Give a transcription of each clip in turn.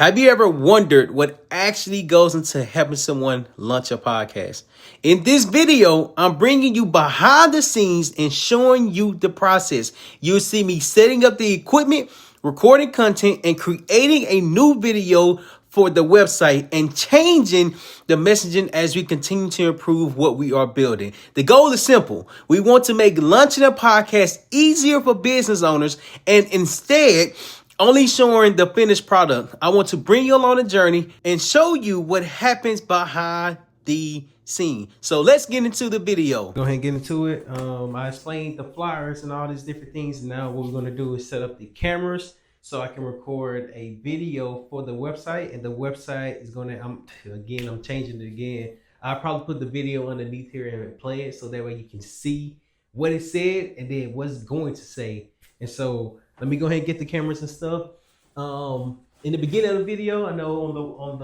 Have you ever wondered what actually goes into helping someone launch a podcast? In this video, I'm bringing you behind the scenes and showing you the process. You'll see me setting up the equipment, recording content, and creating a new video for the website and changing the messaging as we continue to improve what we are building. The goal is simple. We want to make launching a podcast easier for business owners and instead only showing the finished product. I want to bring you along the journey and show you what happens behind the scene. So let's get into the video. Go ahead and get into it. I explained the flyers and all these different things. And now what we're going to do is set up the cameras so I can record a video for the website. And the website is going to, I'm changing it again. I'll probably put the video underneath here and play it so that way you can see what it said and then what it's going to say. And so let me go ahead and get the cameras and stuff. In the beginning of the video, I know on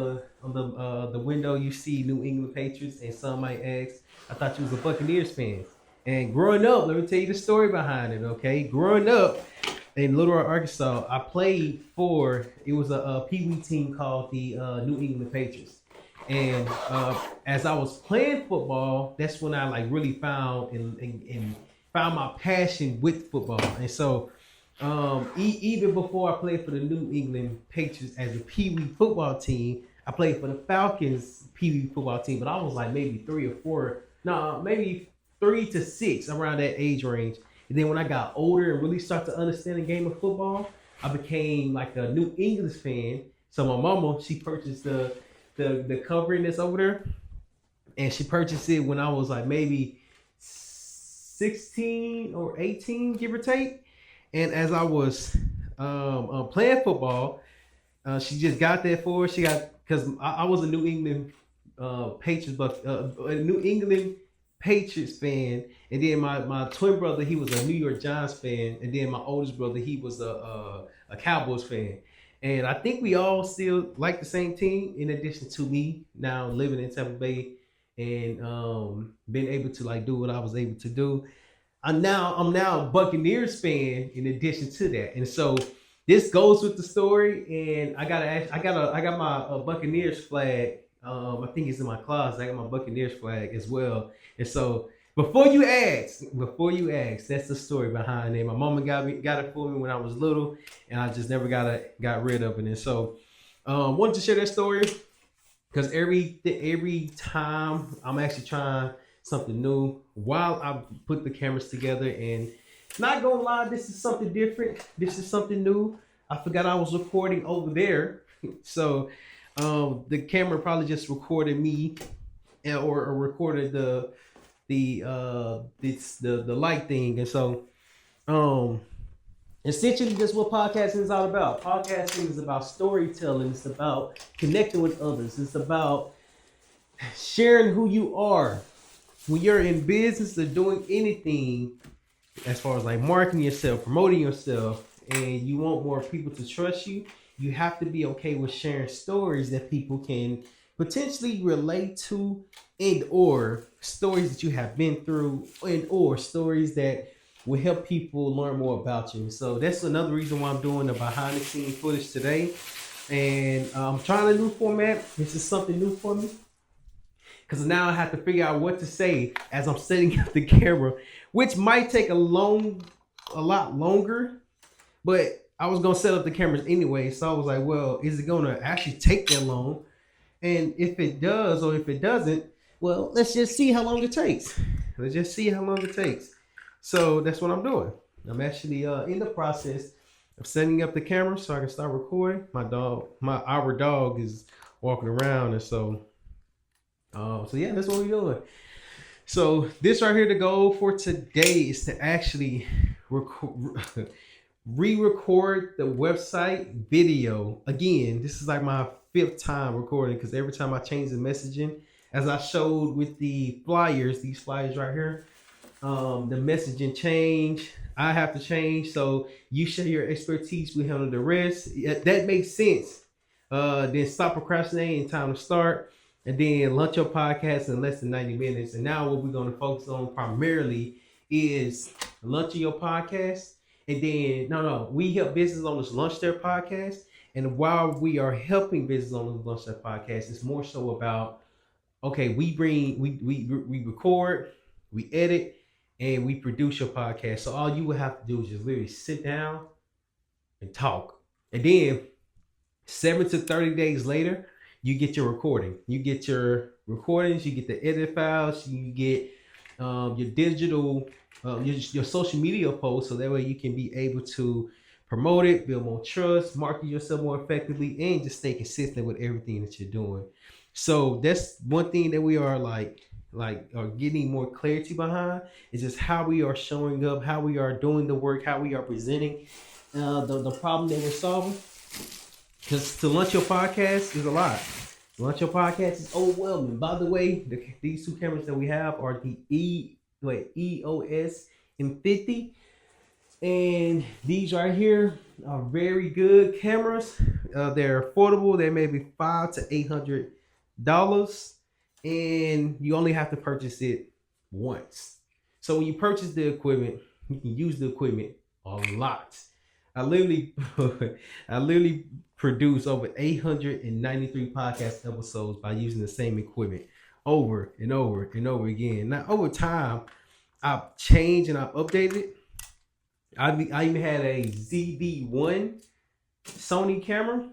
the window you see New England Patriots, and some might ask, I thought you was a Buccaneers fan. And growing up, let me tell you the story behind it. Okay, growing up in Little Rock, Arkansas, I played for it was a Pee Wee team called the New England Patriots. And as I was playing football, that's when I really found and found my passion with football. And so even before I played for the New England Patriots as a Pee Wee football team, I played for the Falcons Pee Wee football team, but I was like maybe 3 or 4, maybe 3 to 6 around that age range. And then when I got older and really started to understand the game of football, I became like a New England fan. So my mama, she purchased the covering that's over there, and she purchased it when I was like maybe 16 or 18, give or take. And as I was playing football, she just got that for her. She got, because I was a New England Patriots, but a New England Patriots fan, and then my twin brother, he was a New York Giants fan, and then my oldest brother, he was a Cowboys fan. And I think we all still like the same team, in addition to me now living in Tampa Bay and being able to do what I was able to do. I'm now a Buccaneers fan in addition to that, and so this goes with the story. And I got my Buccaneers flag. I think it's in my closet. I got my Buccaneers flag as well. And so before you ask, that's the story behind it. My mama got it for me when I was little, and I just never got rid of it. And so wanted to share that story because every time I'm actually trying something new while I put the cameras together. And not gonna lie, this is something different. This is something new. I forgot I was recording over there. So the camera probably just recorded me or recorded the light thing. And so essentially that's what podcasting is all about. Podcasting is about storytelling. It's about connecting with others. It's about sharing who you are. When you're in business or doing anything as far as marketing yourself, promoting yourself, and you want more people to trust you, you have to be okay with sharing stories that people can potentially relate to, and or stories that you have been through, and or stories that will help people learn more about you. So that's another reason why I'm doing the behind the scenes footage today. And I'm trying a new format. This is something new for me, because now I have to figure out what to say as I'm setting up the camera, which might take a lot longer, but I was going to set up the cameras anyway. So I was like, well, is it going to actually take that long? And if it does, or if it doesn't, well, let's just see how long it takes. So that's what I'm doing. I'm actually in the process of setting up the camera so I can start recording. Our dog is walking around, and so yeah, that's what we're doing. So this right here, the goal for today is to actually re-record the website video. Again, this is like my 5th time recording, because every time I change the messaging, as I showed with the flyers, these flyers right here, the messaging change. I have to change. So you share your expertise, we handle the rest. That makes sense. Then stop procrastinating, time to start. And then launch your podcast in less than 90 minutes. And now what we're going to focus on primarily is launching your podcast. And then, we help business owners launch their podcast. And while we are helping business owners launch their podcast, it's more so about, okay, we record, we edit, and we produce your podcast. So all you would have to do is just literally sit down and talk. And then 7 to 30 days later, you get your recording. You get your recordings, you get the edit files, you get your digital, your social media posts, so that way you can be able to promote it, build more trust, market yourself more effectively, and just stay consistent with everything that you're doing. So that's one thing that we are are getting more clarity behind, is just how we are showing up, how we are doing the work, how we are presenting the problem that we're solving. Because to launch your podcast is a lot. To launch your podcast is overwhelming. By the way, these two cameras that we have are the EOS M50. And these right here are very good cameras. They're affordable. They may be $500 to $800, and you only have to purchase it once. So when you purchase the equipment, you can use the equipment a lot. I literally produced over 893 podcast episodes by using the same equipment over and over and over again. Now, over time, I've changed and I've updated. I even had a ZV-1 Sony camera.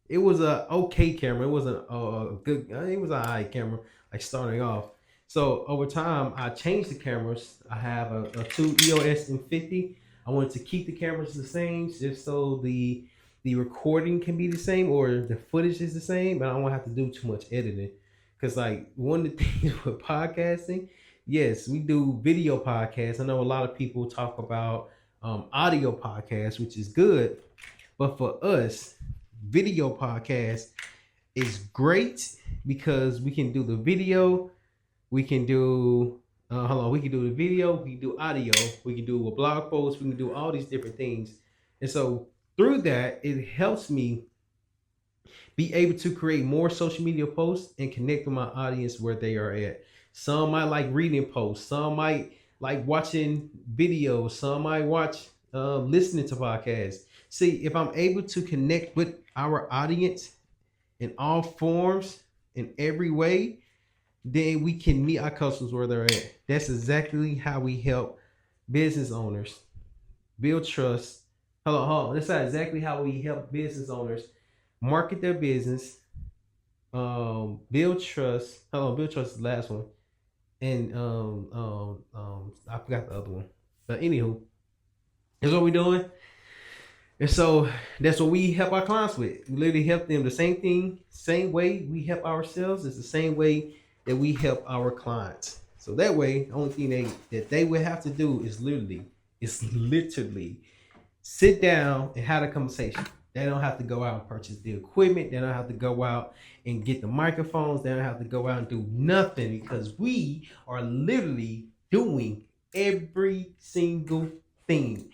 It was a okay camera. It wasn't a good. It was a high camera, like starting off. So over time, I changed the cameras. I have a two EOS M50. I wanted to keep the cameras the same, just so the recording can be the same, or the footage is the same, but I don't have to do too much editing. Because like one of the things with podcasting, yes, we do video podcasts. I know a lot of people talk about audio podcasts, which is good, but for us, video podcast is great because we can do the video, we can do we can do the video, we can do audio, we can do a blog post, we can do all these different things. And so through that, it helps me be able to create more social media posts and connect with my audience where they are at. Some might like reading posts, some might like watching videos, some might watch listening to podcasts. See, if I'm able to connect with our audience in all forms, in every way, then we can meet our customers where they're at. That's exactly how we help business owners build trust. Hold on. That's exactly how we help business owners market their business, build trust. Build trust is the last one. And I forgot the other one. But anywho, that's what we're doing. And so that's what we help our clients with. We literally help them the same thing, same way we help ourselves. It's the same way that we help our clients. So that way, the only thing that they would have to do is literally sit down and have a conversation. They don't have to go out and purchase the equipment. They don't have to go out and get the microphones. They don't have to go out and do nothing, because we are literally doing every single thing.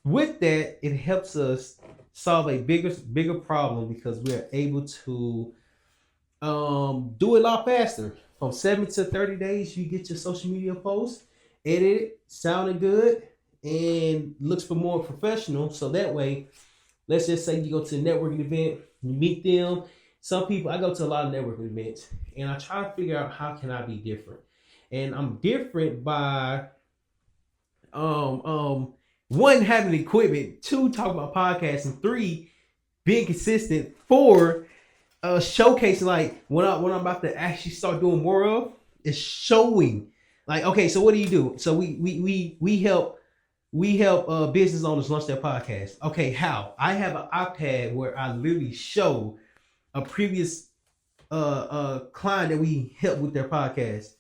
With that, it helps us solve a bigger problem, because we're able to do it a lot faster. From 7 to 30 days, you get your social media post edited, sounding good, and looks for more professional. So that way, let's just say you go to a networking event, you meet them. Some people, I go to a lot of networking events, and I try to figure out how can I be different. And I'm different by one, having equipment, two, talking about podcasts, and three, being consistent, four, showcasing. Like when I'm about to actually start doing more of, is showing. Like, okay, so what do you do? So we help business owners launch their podcast. Okay, how? I have an iPad where I literally show a previous client that we help with their podcast.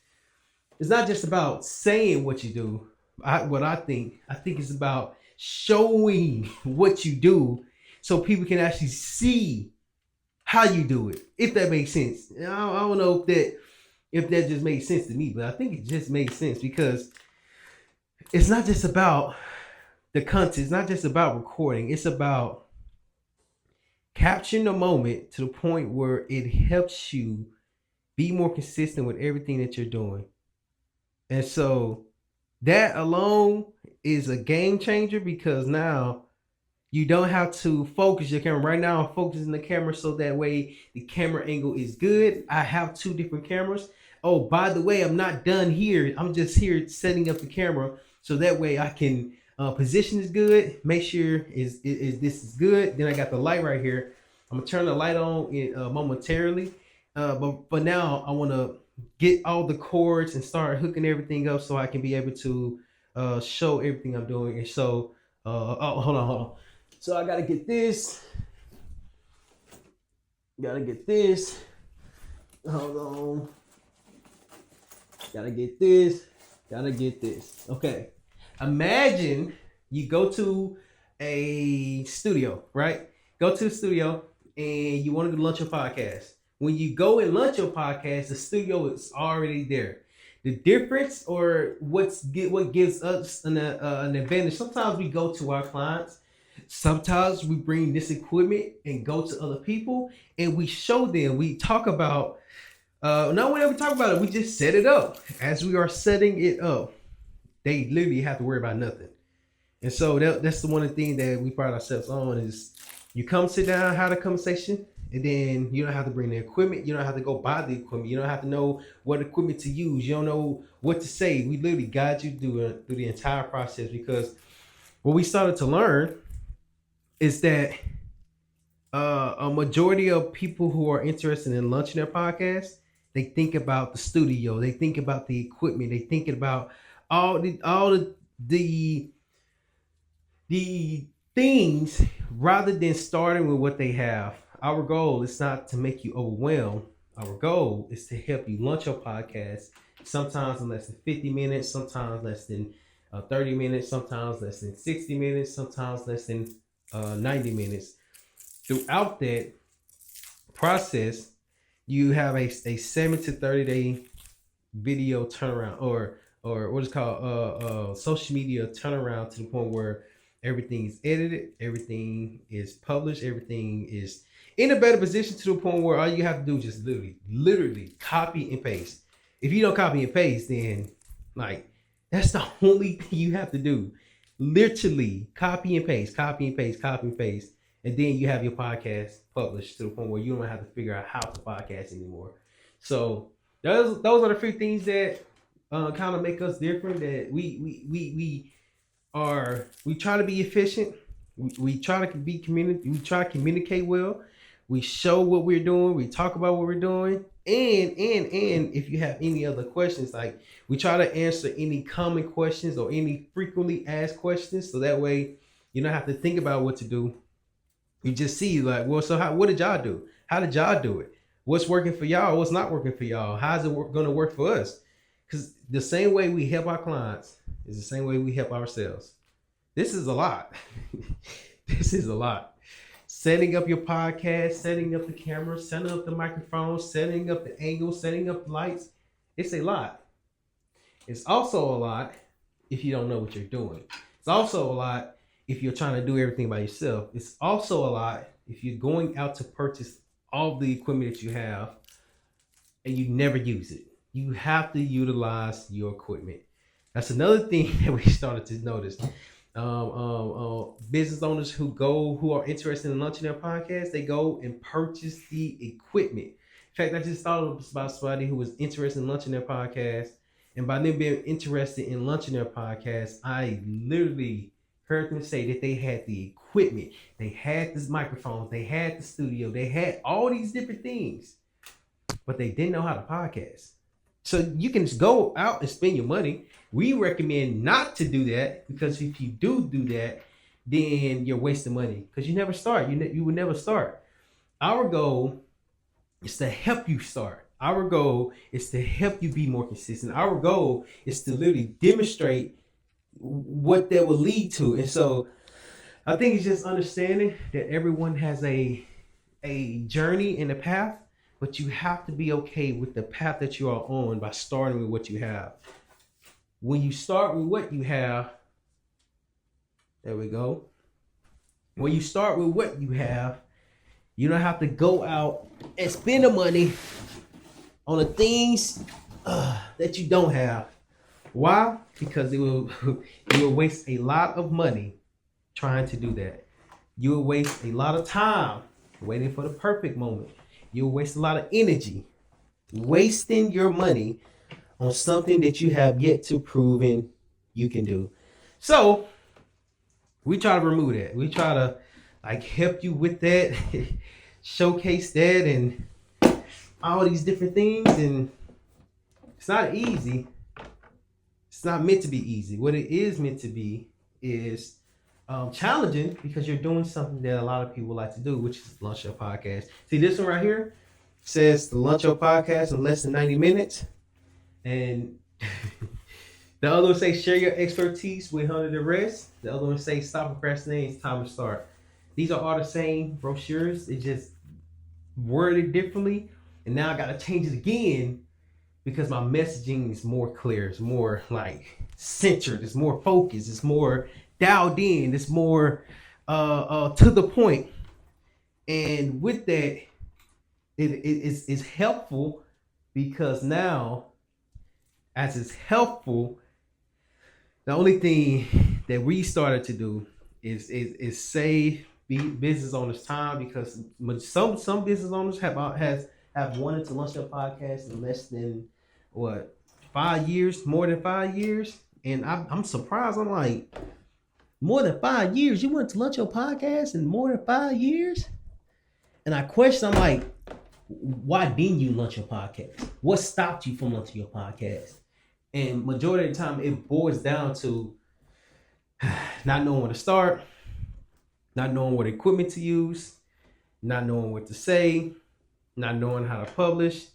It's not just about saying what you do. I think it's about showing what you do, so people can actually see how you do it. If that makes sense. I don't know if that just made sense to me, but I think it just made sense, because it's not just about the content. It's not just about recording. It's about capturing the moment to the point where it helps you be more consistent with everything that you're doing. And so that alone is a game changer, because now You don't have to focus your camera. Right now, I'm focusing the camera so that way the camera angle is good. I have 2 different cameras. Oh, by the way, I'm not done here. I'm just here setting up the camera so that way I can position is good. Make sure is this is good. Then I got the light right here. I'm gonna turn the light on momentarily. But for now, I want to get all the cords and start hooking everything up so I can be able to show everything I'm doing. And so, oh, hold on. So I gotta get this. Gotta get this. Hold on. Gotta get this. Gotta get this. Okay. Imagine you go to a studio, right? Go to the studio and you want to launch your podcast. When you go and launch your podcast, the studio is already there. The difference or what gives us an advantage, sometimes we go to our clients. Sometimes we bring this equipment and go to other people and we show them, we talk about, not whenever we talk about it, we just set it up. As we are setting it up, they literally have to worry about nothing. And so that's the one thing that we pride ourselves on is you come sit down, have a conversation, and then you don't have to bring the equipment. You don't have to go buy the equipment. You don't have to know what equipment to use. You don't know what to say. We literally guide you through the entire process because what we started to learn is that a majority of people who are interested in launching their podcast, they think about the studio, they think about the equipment, they thinking about all the things rather than starting with what they have. Our goal is not to make you overwhelmed. Our goal is to help you launch your podcast, sometimes in less than 50 minutes, sometimes less than 30 minutes, sometimes less than 60 minutes, sometimes less than 90 minutes. Throughout that process, you have a 7 to 30 day video turnaround or what is called social media turnaround to the point where everything is edited, everything is published, everything is in a better position to the point where all you have to do is just literally copy and paste. If you don't copy and paste, then like that's the only thing you have to do. Literally copy and paste, copy and paste, copy and paste. And then you have your podcast published to the point where you don't have to figure out how to podcast anymore. So those are the few things that kind of make us different. That we try to be efficient. We try to be we try to communicate well. We show what we're doing. We talk about what we're doing. And if you have any other questions, like we try to answer any common questions or any frequently asked questions, so that way you don't have to think about what to do. You just see like, well, so what did y'all do? How did y'all do it? What's working for y'all? What's not working for y'all? How's it going to work for us? Because the same way we help our clients is the same way we help ourselves. This is a lot. This is a lot. Setting up your podcast, setting up the camera, setting up the microphone, setting up the angle, setting up the lights. It's a lot. It's also a lot if you don't know what you're doing. It's also a lot if you're trying to do everything by yourself. It's also a lot if you're going out to purchase all the equipment that you have and you never use it. You have to utilize your equipment. That's another thing that we started to notice. Business owners who are interested in launching their podcast, they go and purchase the equipment. In fact, I just thought about somebody who was interested in launching their podcast, and by them being interested in launching their podcast, I literally heard them say that they had the equipment, they had this microphone, they had the studio, they had all these different things, but they didn't know how to podcast. So you can just go out and spend your money. We recommend not to do that, because if you do that, then you're wasting money, because you never start. You will never start. Our goal is to help you start. Our goal is to help you be more consistent. Our goal is to literally demonstrate what that will lead to. And so I think it's just understanding that everyone has a journey and a path, but you have to be okay with the path that you are on by starting with what you have. When you start with what you have, there we go. When you start with what you have, you don't have to go out and spend the money on the things that you don't have. Why? Because you will waste a lot of money trying to do that. You'll waste a lot of time waiting for the perfect moment. You'll waste a lot of energy wasting your money on something that you have yet to prove you can do. So we try to remove that. We try to like help you with that, showcase that, and all these different things. And it's not easy. It's not meant to be easy. What it is meant to be is challenging, because you're doing something that a lot of people like to do, which is launch your podcast. See, this one right here says to launch your podcast in less than 90 minutes. And the other one say share your expertise with 100 the rest. The other one say stop procrastinating, it's time to start. These are all the same brochures. It's just worded differently. And now I got to change it again because my messaging is more clear. It's more like centered. It's more focused. It's more dialed in. It's more to the point. And with that, it's helpful, because now, as it's helpful, the only thing that we started to do is save business owners time, because some business owners have wanted to launch their podcast in less than 5 years, more than 5 years. And I'm surprised. I'm like, more than 5 years? You wanted to launch your podcast in more than 5 years? And I question, I'm like, why didn't you launch your podcast? What stopped you from launching your podcast? And majority of the time, it boils down to not knowing where to start, not knowing what equipment to use, not knowing what to say, not knowing how to publish,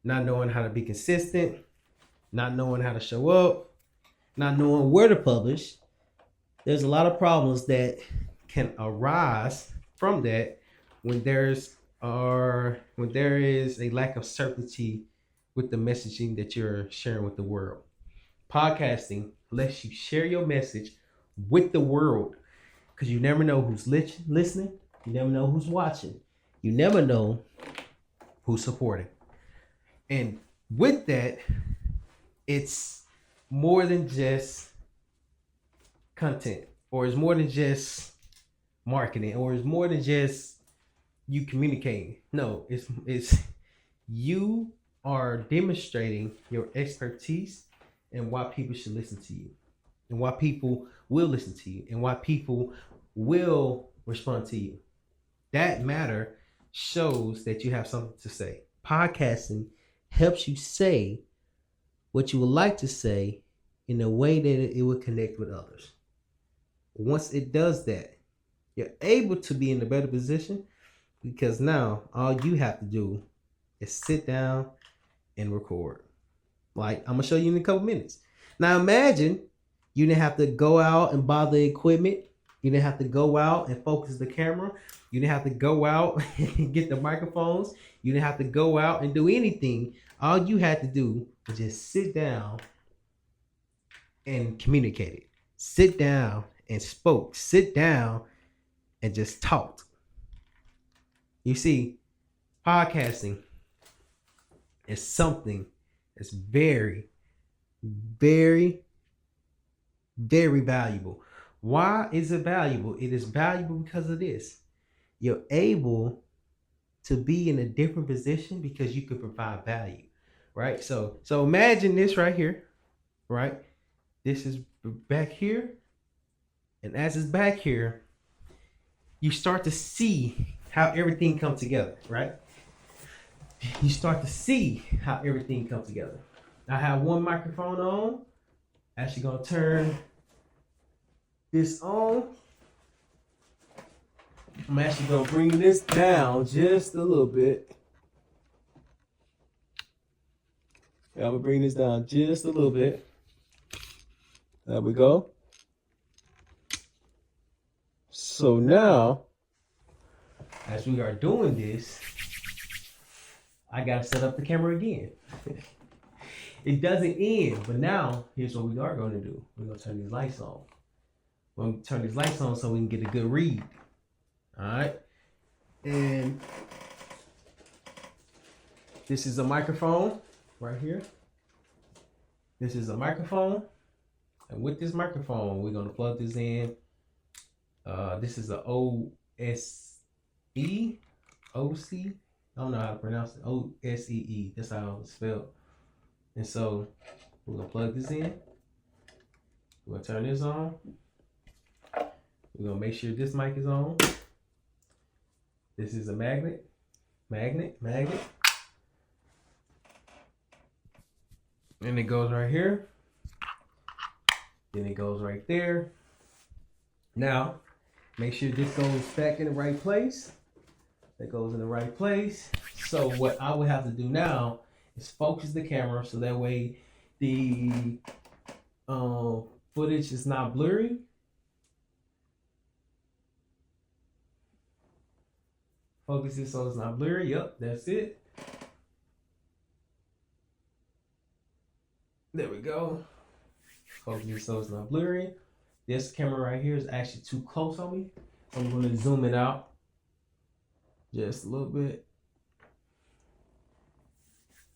not knowing how to be consistent, not knowing how to show up, not knowing where to publish. There's a lot of problems that can arise from that when there is a lack of certainty with the messaging that you're sharing with the world. Podcasting lets you share your message with the world, because you never know who's listening. You never know who's watching. You never know who's supporting. And with that, it's more than just content, or it's more than just marketing, or it's more than just you communicating. No, it's you are demonstrating your expertise and why people should listen to you, and why people will listen to you, and why people will respond to you. That matter shows that you have something to say. Podcasting helps you say what you would like to say in a way that it will connect with others. Once it does that, you're able to be in a better position, because now all you have to do is sit down and record. Like I'm gonna show you in a couple minutes. Now imagine you didn't have to go out and buy the equipment. You didn't have to go out and focus the camera. You didn't have to go out and get the microphones. You didn't have to go out and do anything. All you had to do was just sit down and communicate it. Sit down and spoke. Sit down and just talked. You see, podcasting is something that's very, very, very valuable. Why is it valuable? It is valuable because of this. You're able to be in a different position because you can provide value, right? So imagine this right here, right? This is back here. And as it's back here, you start to see how everything comes together, right? You start to see how everything comes together. I have one microphone on. Actually gonna turn this on. I'm actually gonna bring this down just a little bit. Yeah, I'm gonna bring this down just a little bit. There we go. So now, as we are doing this, I gotta set up the camera again. It doesn't end, but now here's what we are gonna do. We're gonna turn these lights on. We're gonna turn these lights on so we can get a good read. All right, and this is a microphone right here. This is a microphone, and with this microphone, we're gonna plug this in This is a O-S-E, O-C. I don't know how to pronounce it. O-S-E-E. That's how it's spelled. And so we're gonna plug this in. We're gonna turn this on. We're gonna make sure this mic is on. This is a magnet. And it goes right here. Then it goes right there. Now, make sure this goes back in the right place. That goes in the right place. So what I would have to do now is focus the camera so that way the footage is not blurry. Focus it so it's not blurry. Yep, that's it. There we go. Focus it so it's not blurry. This camera right here is actually too close on me. So I'm going to zoom it out just a little bit.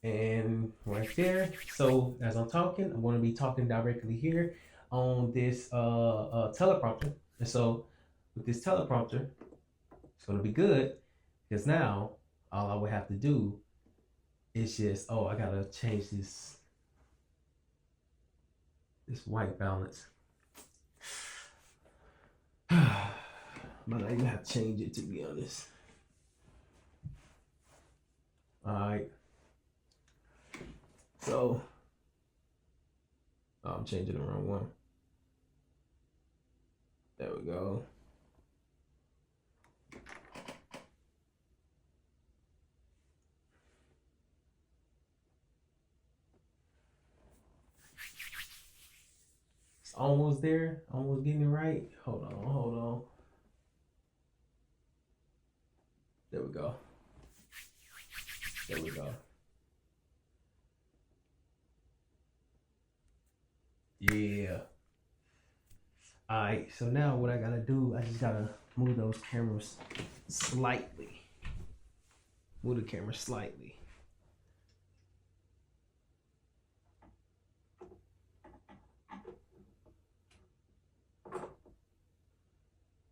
And right there. So as I'm talking, I'm going to be talking directly here on this teleprompter. And so with this teleprompter, it's going to be good because now all I would have to do is just, I got to change this white balance. But I even have to change it, to be honest. Alright. So I'm changing the wrong one. There we go. It's almost there. Almost getting it right. Hold on. There we go. Yeah. Alright, so now what I gotta do, I just gotta move those cameras slightly. Move the camera slightly.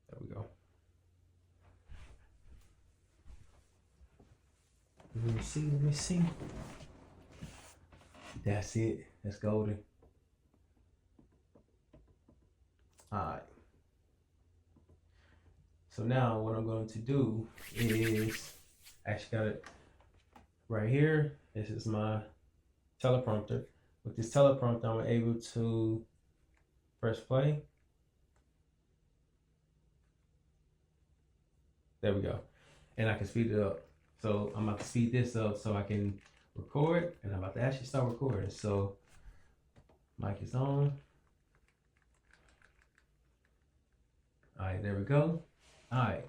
There we go. Let me see. That's it. That's golden. Alright. So now what I'm going to do is, actually got it right here. This is my teleprompter. With this teleprompter, I'm able to press play. There we go. And I can speed it up. So I'm about to speed this up so I can record, and I'm about to actually start recording. So mic is on. All right, there we go. All right,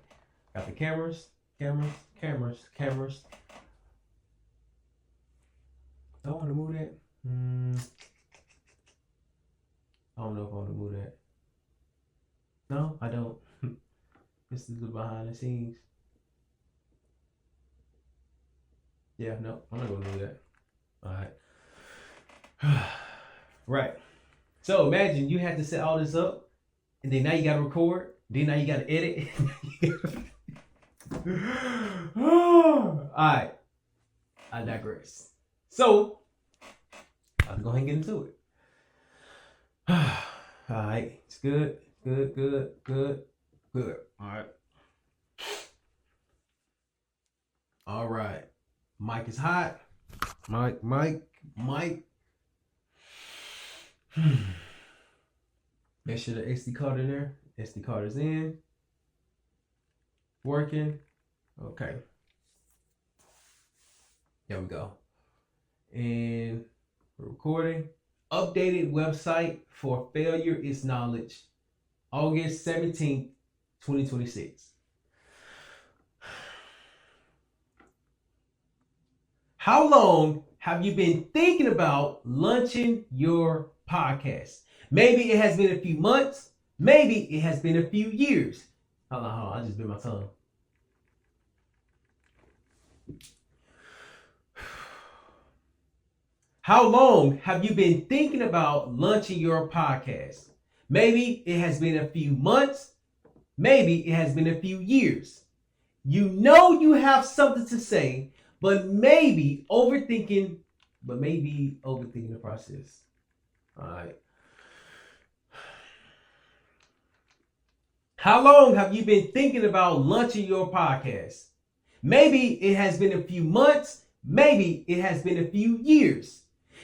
got the cameras. Do I want to move that? I don't know if I want to move that. No, I don't. This is the behind the scenes. Yeah, no, I'm not gonna do that. All right. Right. So imagine you had to set all this up, and then now you gotta record. Then now you gotta edit. All right. I digress. So I'll go ahead and get into it. All right. It's good. All right. Mic is hot. Mic. Make sure the SD card in there. SD card is in. Working. Okay. There we go. And we're recording. Updated website for Failure is Knowledge. August 17th, 2026. How long have you been thinking about launching your podcast? Maybe it has been a few months. Maybe it has been a few years. Hold on. I just bit my tongue. How long have you been thinking about launching your podcast? Maybe it has been a few months. Maybe it has been a few years. You know you have something to say, but maybe overthinking the process. All right. How long have you been thinking about launching your podcast? Maybe it has been a few months. Maybe it has been a few years.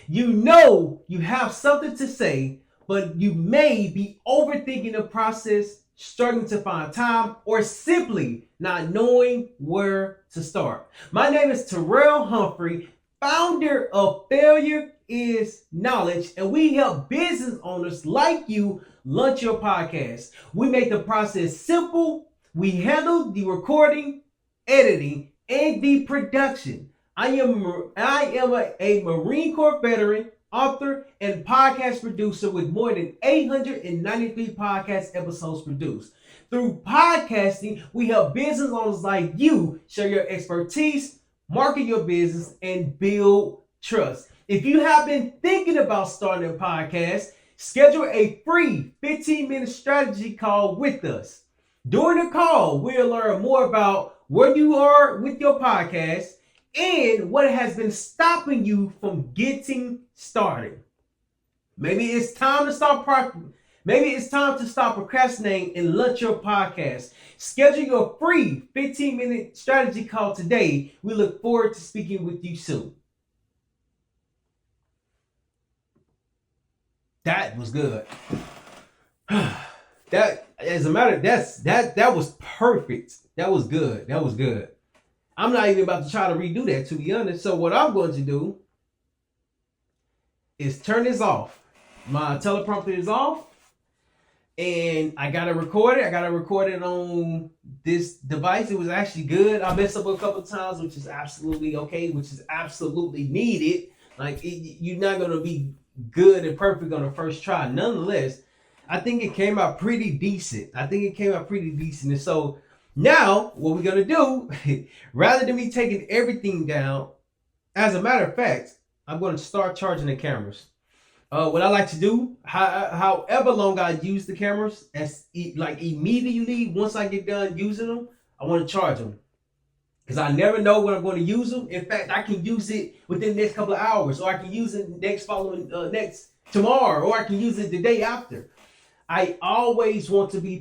You know you have something to say, but you may be overthinking the process, struggling to find time, or simply not knowing where to start. My name is Terrell Humphrey, founder of Failure is Knowledge, and we help business owners like you launch your podcast. We make the process simple. We handle the recording, editing, and the production. I am a Marine Corps veteran, author, and podcast producer with more than 893 podcast episodes produced. Through podcasting, we help business owners like you share your expertise, market your business, and build trust. If you have been thinking about starting a podcast, schedule a free 15-minute strategy call with us. During the call, we'll learn more about where you are with your podcast and what has been stopping you from getting started. Maybe it's time to stop procrastinating and launch your podcast. Schedule your free 15-minute strategy call today. We look forward to speaking with you soon. That was good. That was perfect. That was good. I'm not even about to try to redo that, to be honest. So what I'm going to do is turn this off. My teleprompter is off, and I gotta record it. I gotta record it on this device. It was actually good. I messed up a couple of times, which is absolutely okay, which is absolutely needed. You're not gonna be good and perfect on the first try. Nonetheless, I think it came out pretty decent. And so now what we're going to do, rather than me taking everything down, as a matter of fact, I'm going to start charging the cameras. What I like to do, however long I use the cameras, immediately once I get done using them, I want to charge them. Because I never know when I'm going to use them. In fact, I can use it within the next couple of hours, or I can use it next tomorrow, or I can use it the day after. I always want to be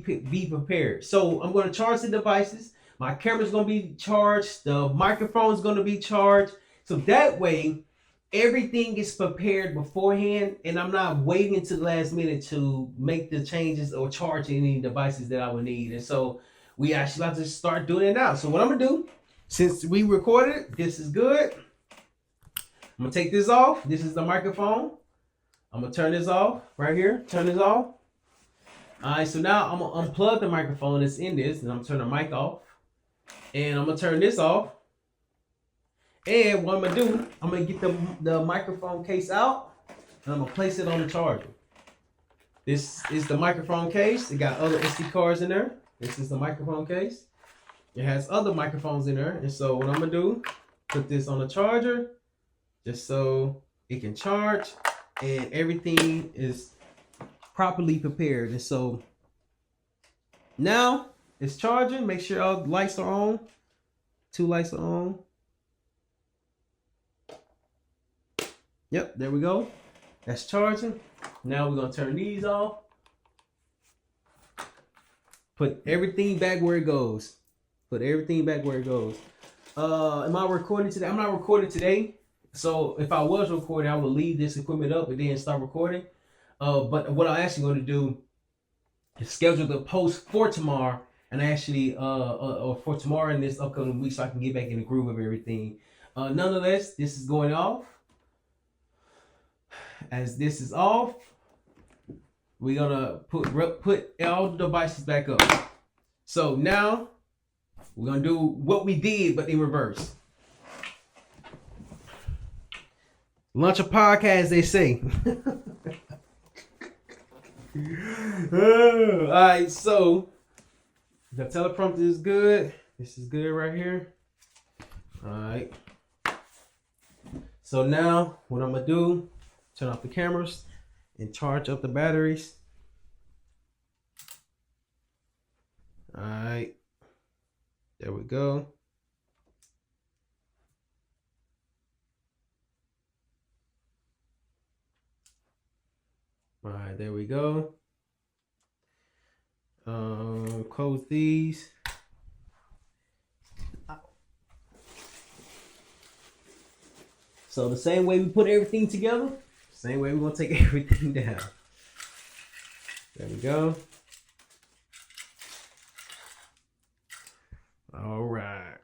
prepared. So I'm going to charge the devices. My camera's going to be charged. The microphone's going to be charged. So that way, everything is prepared beforehand, and I'm not waiting until the last minute to make the changes or charge any devices that I would need. And so we actually have to start doing it now. So what I'm going to do, since we recorded, this is good. I'm going to take this off. This is the microphone. I'm going to turn this off right here. Turn this off. All right, so now I'm going to unplug the microphone that's in this, and I'm going to turn the mic off. And I'm going to turn this off. And what I'm going to do, I'm going to get the microphone case out, and I'm going to place it on the charger. This is the microphone case. It got other SD cards in there. This is the microphone case. It has other microphones in there. And so what I'm going to do, put this on the charger just so it can charge and everything is properly prepared. And so now it's charging. Make sure all the lights are on. 2 lights are on. Yep, there we go. That's charging. Now we're going to turn these off. Put everything back where it goes. Am I recording today? I'm not recording today. So if I was recording, I would leave this equipment up and then start recording. But what I'm actually going to do is schedule the post for tomorrow, and actually, or for tomorrow in this upcoming week, so I can get back in the groove of everything. Nonetheless, this is going off. As this is off, we're gonna put all the devices back up. So now we're gonna do what we did, but in reverse. Launch a podcast, they say. All right, so the teleprompter is good. This is good right here. All right. So now what I'm gonna do, turn off the cameras and charge up the batteries. All right. There we go. All right, there we go. Close these. So the same way we put everything together, same way we're gonna take everything down. There we go. All right.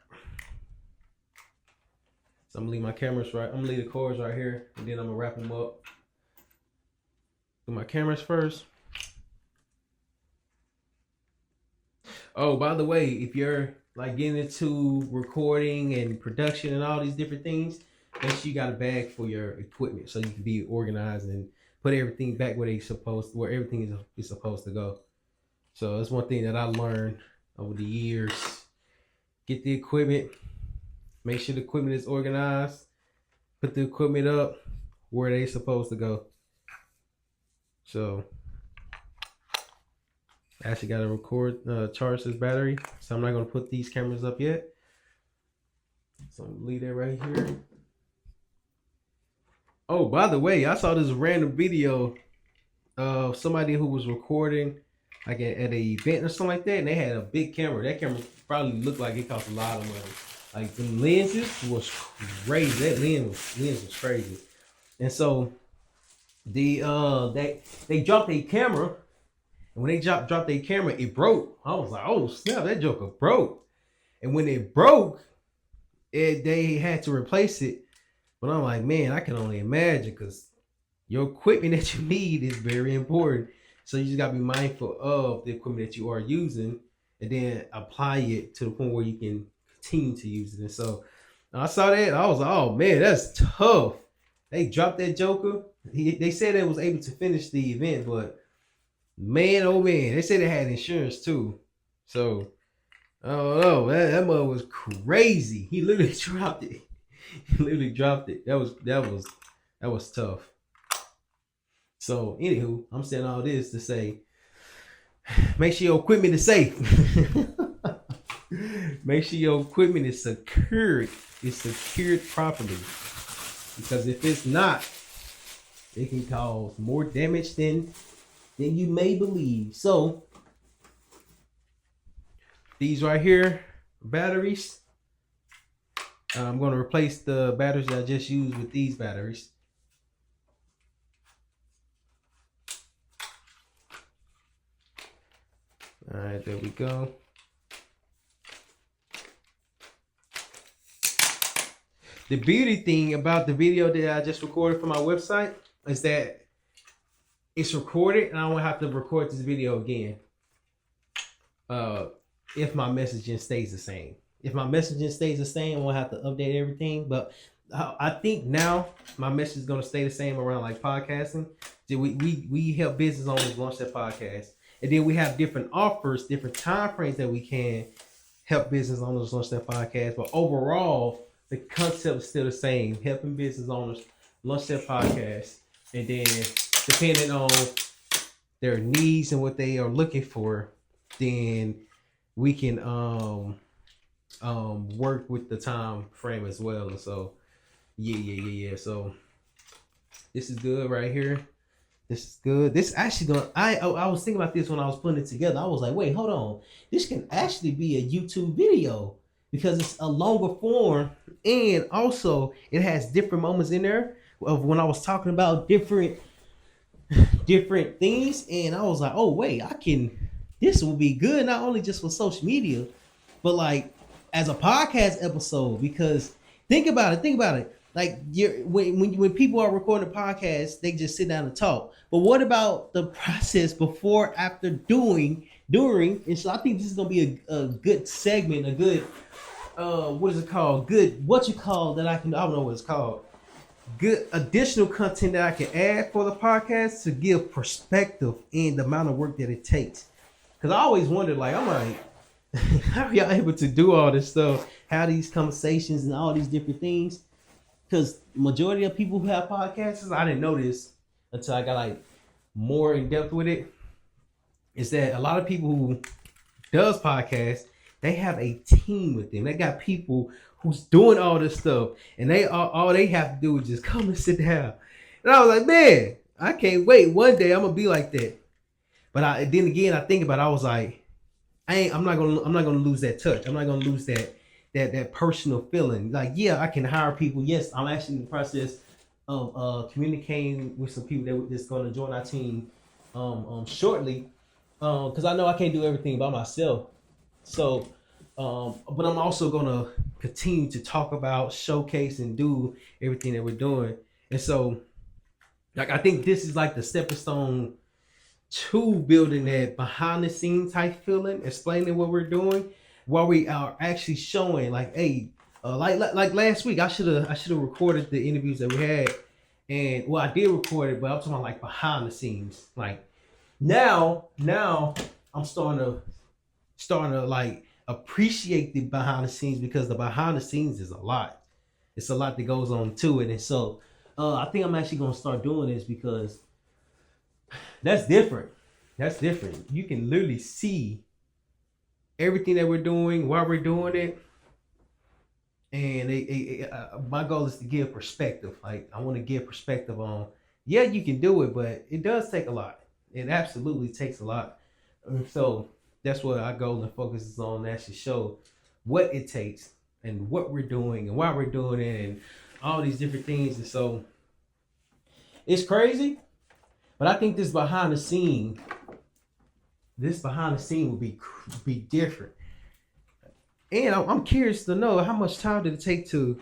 So I'm gonna leave my cameras right. I'm gonna leave the cords right here, and then I'm gonna wrap them up. Do my cameras first. Oh, by the way, if you're like getting into recording and production and all these different things, make sure you got a bag for your equipment so you can be organized and put everything back where where everything is supposed to go. So that's one thing that I learned over the years. Get the equipment, make sure the equipment is organized, put the equipment up where they're supposed to go. So I actually got to charge this battery, so I'm not going to put these cameras up yet. So I'm going to leave that right here. Oh, by the way, I saw this random video of somebody who was recording like at an event or something like that, and they had a big camera. That camera probably looked like it cost a lot of money. Like the lenses was crazy. That lens was crazy. And so they dropped a camera. And when they dropped their camera, it broke. I was like, oh snap, that joker broke. And when it broke, they had to replace it. But I'm like, man, I can only imagine, because your equipment that you need is very important. So you just gotta be mindful of the equipment that you are using, and then apply it to the point where you can continue to use it. And so I saw that, I was like, oh man, that's tough. They dropped that joker. They said it was able to finish the event, but man, oh man, they said it had insurance too. So, I don't know, that mother was crazy. He literally dropped it. He literally dropped it. That was tough. So, anywho, I'm saying all this to say, make sure your equipment is safe. Make sure your equipment is secured. It's secured properly. Because if it's not, it can cause more damage than you may believe. So these right here, batteries. I'm going to replace the batteries that I just used with these batteries. All right, there we go. The beauty thing about the video that I just recorded for my website is that it's recorded, and I won't have to record this video again. If my messaging stays the same. If my messaging stays the same, I won't have to update everything. But I think now my message is going to stay the same around like podcasting. We help business owners launch their podcast, and then we have different offers, different time frames that we can help business owners launch their podcast. But overall, the concept is still the same: helping business owners launch their podcast, and then depending on their needs and what they are looking for, then we can work with the time frame as well. And so yeah. So this is good right here. This is good. This actually gonna I was thinking about this when I was putting it together. I was like, wait, hold on. This can actually be a YouTube video because it's a longer form, and also it has different moments in there of when I was talking about different things, and I was like, oh wait, this will be good not only just for social media, but like as a podcast episode. Because think about it, like when people are recording a podcast, they just sit down and talk. But what about the process before, after, during? And so I think this is gonna be a good segment, a good what is it called? Good, what you call that? I don't know what it's called. Good additional content that I can add for the podcast to give perspective and the amount of work that it takes. Because I always wondered, like, I'm like, how are y'all able to do all this stuff? How these conversations and all these different things? Because majority of people who have podcasts, I didn't know this until I got like more in depth with it, is that a lot of people who does podcasts, they have a team with them. They got people who's doing all this stuff, and they all they have to do is just come and sit down. And I was like, man, I can't wait. One day I'm gonna be like that. But then again, I think about it, I was like, I'm not gonna lose that touch. I'm not gonna lose that personal feeling. Like, yeah, I can hire people. Yes, I'm actually in the process of communicating with some people that's gonna join our team shortly. Because I know I can't do everything by myself. So, but I'm also gonna continue to talk about, showcase, and do everything that we're doing. And so, like, I think this is like the stepping stone to building that behind the scenes type feeling, explaining what we're doing, while we are actually showing, like, hey, like last week, I should have recorded the interviews that we had, and well, I did record it, but I'm talking about like behind the scenes. Like now I'm starting to like appreciate the behind the scenes, because the behind the scenes is a lot. It's a lot that goes on to it, and so I think I'm actually gonna start doing this, because that's different. That's different. You can literally see everything that we're doing, why we're doing it. And my goal is to give perspective. Like, I want to give perspective on, yeah, you can do it, but it does take a lot. It absolutely takes a lot. So that's what our goal and focus is on, to actually show what it takes and what we're doing and why we're doing it and all these different things. And so it's crazy. But I think this behind the scene will be different. And I'm curious to know, how much time did it take to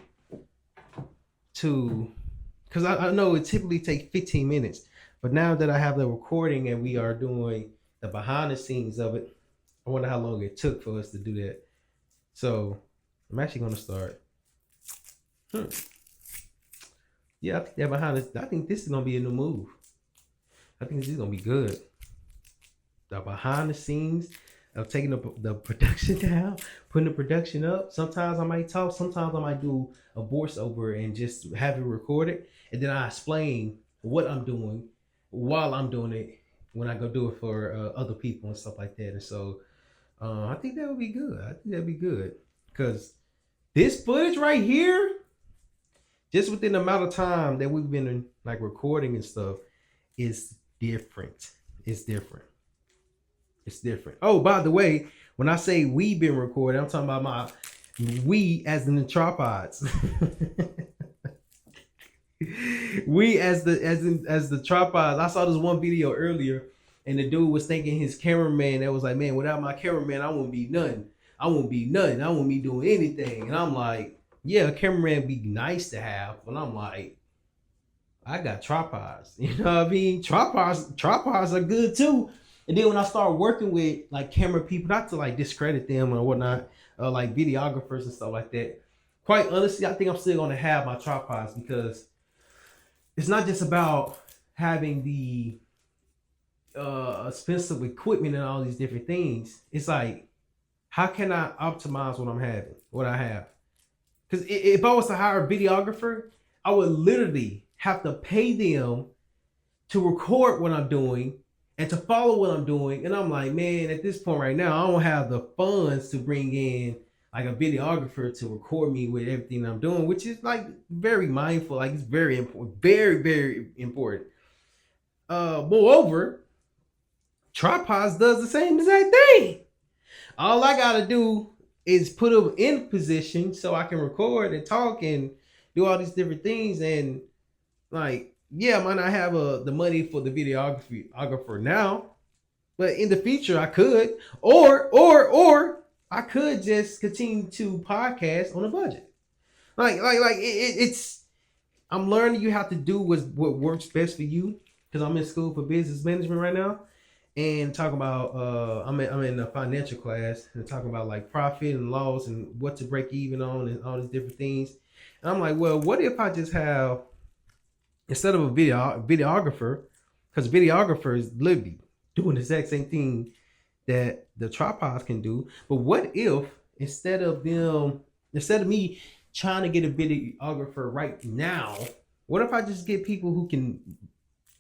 because I know it typically takes 15 minutes. But now that I have the recording and we are doing the behind the scenes of it, I wonder how long it took for us to do that. So I'm actually going to start. Yeah, I think that I think this is going to be a new move. I think this is gonna be good. The behind the scenes of taking the production down, putting the production up. Sometimes I might talk. Sometimes I might do a voiceover and just have it recorded, and then I explain what I'm doing while I'm doing it when I go do it for other people and stuff like that. And so I think that would be good. I think that'd be good, because this footage right here, just within the amount of time that we've been like recording and stuff, is different. It's different. It's different. Oh, by the way, when I say we've been recording, I'm talking about we as in the tripods. We as the tripods. I saw this one video earlier, and the dude was thanking his cameraman that was like, man, without my cameraman, I wouldn't be nothing. I wouldn't be doing anything. And I'm like, yeah, a cameraman be nice to have, but I'm like, I got tripods. You know what I mean? Tripods are good too. And then when I start working with like camera people, not to like discredit them or whatnot, like videographers and stuff like that, quite honestly, I think I'm still gonna have my tripods, because it's not just about having the expensive equipment and all these different things. It's like, how can I optimize what I have? Because if I was to hire a videographer, I would literally have to pay them to record what I'm doing and to follow what I'm doing. And I'm like, man, at this point right now, I don't have the funds to bring in like a videographer to record me with everything I'm doing, which is like very mindful. Like, it's very important, very, very important. Moreover, tripods does the same exact thing. All I gotta do is put them in position so I can record and talk and do all these different things. And like, yeah, I might not have the money for the videographer now, but in the future I could, or I could just continue to podcast on a budget. It's. I'm learning you have to do what works best for you, because I'm in school for business management right now, and talking about I'm in a financial class and talking about like profit and loss and what to break even on and all these different things. And I'm like, well, what if I just have, instead of a videographer, because videographers literally doing the exact same thing that the tripods can do. But what if instead of me trying to get a videographer right now, what if I just get people who can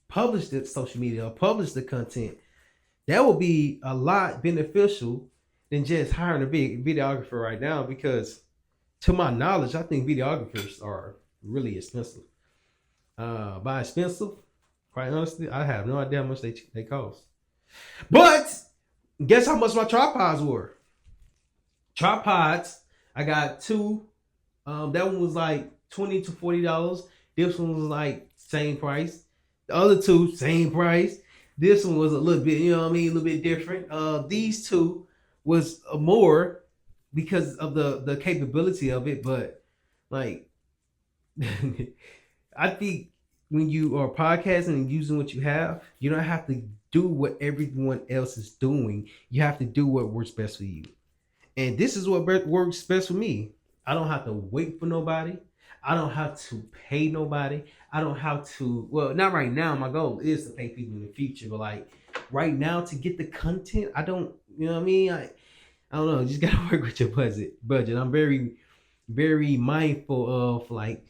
publish the social media or publish the content? That would be a lot beneficial than just hiring a big videographer right now, because to my knowledge, I think videographers are really expensive. By expensive, quite honestly, I have no idea how much they cost. But guess how much my tripods were? Tripods, I got two. That one was like $20 to $40. This one was like same price. The other two, same price. This one was a little bit, you know what I mean, a little bit different. These two was more because of the capability of it, but like I think when you are podcasting and using what you have, you don't have to do what everyone else is doing. You have to do what works best for you. And this is what works best for me. I don't have to wait for nobody. I don't have to pay nobody. I don't have to, well, not right now. My goal is to pay people in the future, but like right now to get the content, I don't, you know what I mean? I don't know. You just gotta work with your budget. I'm very, very mindful of like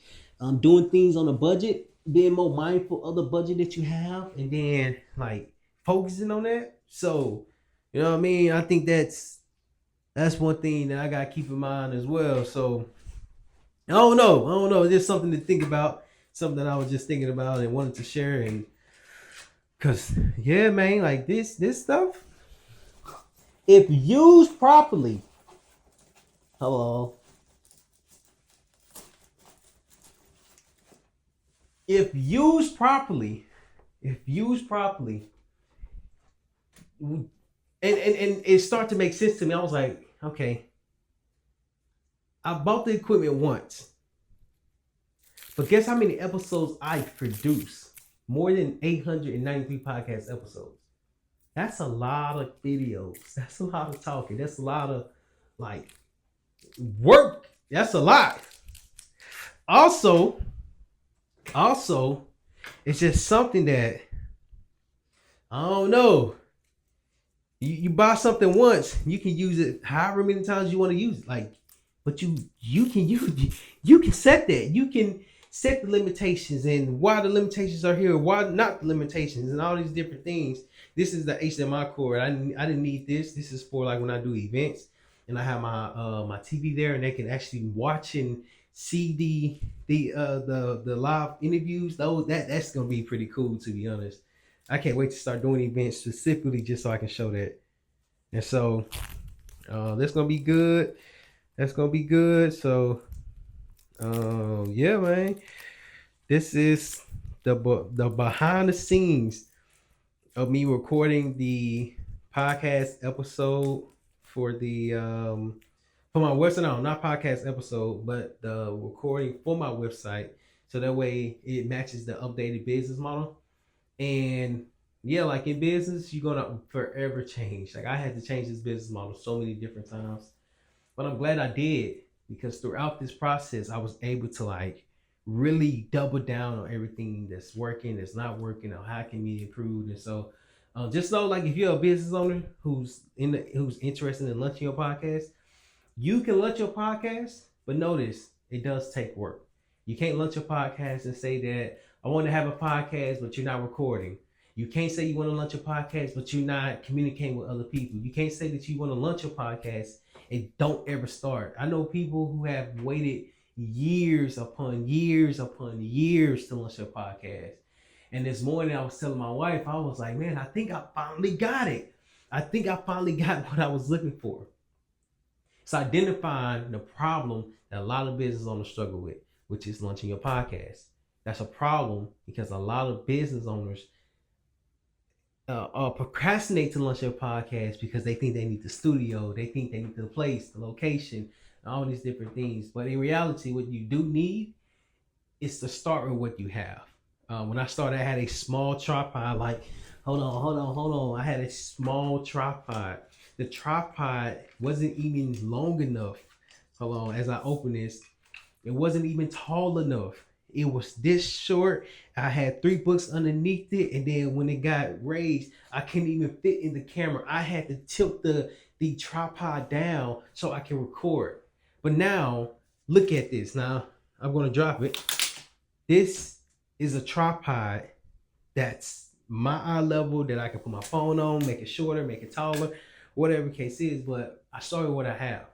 doing things on a budget, being more mindful of the budget that you have, and then like focusing on that. So, you know what I mean? I think that's one thing that I gotta keep in mind as well. So I don't know. It's just something to think about. Something I was just thinking about and wanted to share. And cause yeah, man, like this stuff, if used properly, hello. If used properly, and it started to make sense to me. I was like, okay, I bought the equipment once, but guess how many episodes I produced? More than 893 podcast episodes. That's a lot of videos. That's a lot of talking. That's a lot of like work. That's a lot. Also, it's just something that I don't know. You buy something once, you can use it however many times you want to use it. Like, but you can set that. You can set the limitations and why the limitations are here, why not the limitations, and all these different things. This is the HDMI cord. I didn't need this. This is for like when I do events and I have my TV there, and they can actually watch and see the live interviews. That's gonna be pretty cool, to be honest. I can't wait to start doing events specifically just so I can show that. And so that's gonna be good. That's gonna be good. So yeah, man. This is the behind the scenes of me recording the podcast episode for the for my website. No, not podcast episode, but the recording for my website. So that way it matches the updated business model. And yeah, like in business, you're gonna forever change. Like I had to change this business model so many different times, but I'm glad I did, because throughout this process, I was able to like really double down on everything that's working, that's not working, or how can be improved. And so, just know, like if you're a business owner who's interested in launching your podcast, you can launch your podcast, but notice it does take work. You can't launch your podcast and say that I want to have a podcast, but you're not recording. You can't say you want to launch a podcast, but you're not communicating with other people. You can't say that you want to launch a podcast and don't ever start. I know people who have waited years upon years upon years to launch a podcast. And this morning I was telling my wife, I was like, man, I think I finally got it. I think I finally got what I was looking for. It's identifying the problem that a lot of business owners struggle with, which is launching your podcast. That's a problem because a lot of business owners procrastinate to launch their podcast because they think they need the studio, they think they need the place, the location, all these different things. But in reality, what you do need is to start with what you have. When I started, I had a small tripod. Like, hold on. I had a small tripod. The tripod wasn't even long enough. Hold on, as I open this, it wasn't even tall enough. It was this short. I had 3 books underneath it, and then when it got raised, I couldn't even fit in the camera. I had to tilt the tripod down so I can record. But now, look at this. Now, I'm going to drop it. This is a tripod that's my eye level that I can put my phone on, make it shorter, make it taller, whatever the case is. But I started what I have.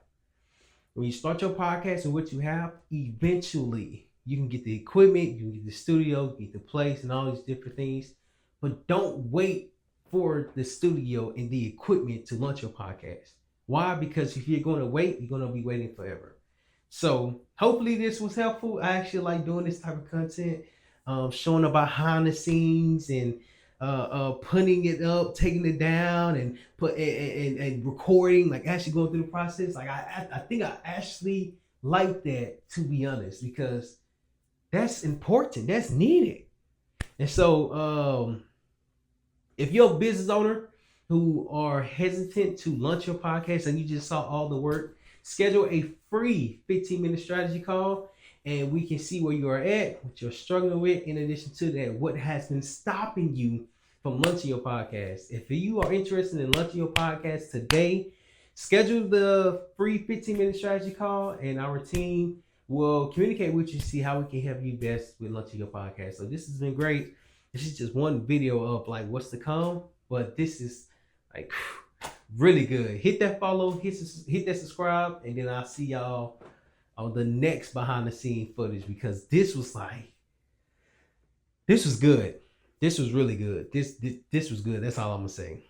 When you start your podcast and what you have, eventually you can get the equipment, you can get the studio, get the place, and all these different things. But don't wait for the studio and the equipment to launch your podcast. Why? Because if you're going to wait, you're going to be waiting forever. So hopefully this was helpful. I actually like doing this type of content, showing the behind the scenes and putting it up, taking it down, and and recording, like actually going through the process. Like I think I actually like that, to be honest, because that's important. That's needed. And so if you're a business owner who are hesitant to launch your podcast and you just saw all the work, schedule a free 15-minute strategy call and we can see where you are at, what you're struggling with. In addition to that, what has been stopping you from launching your podcast. If you are interested in launching your podcast today, schedule the free 15-minute strategy call and our team will communicate with you to see how we can help you best with launching your podcast. So this has been great. This is just one video of like what's to come, but this is like really good. Hit that follow, hit that subscribe, and then I'll see y'all on the next behind the scene footage, because this was good. This was really good. This was good. That's all I'm gonna say.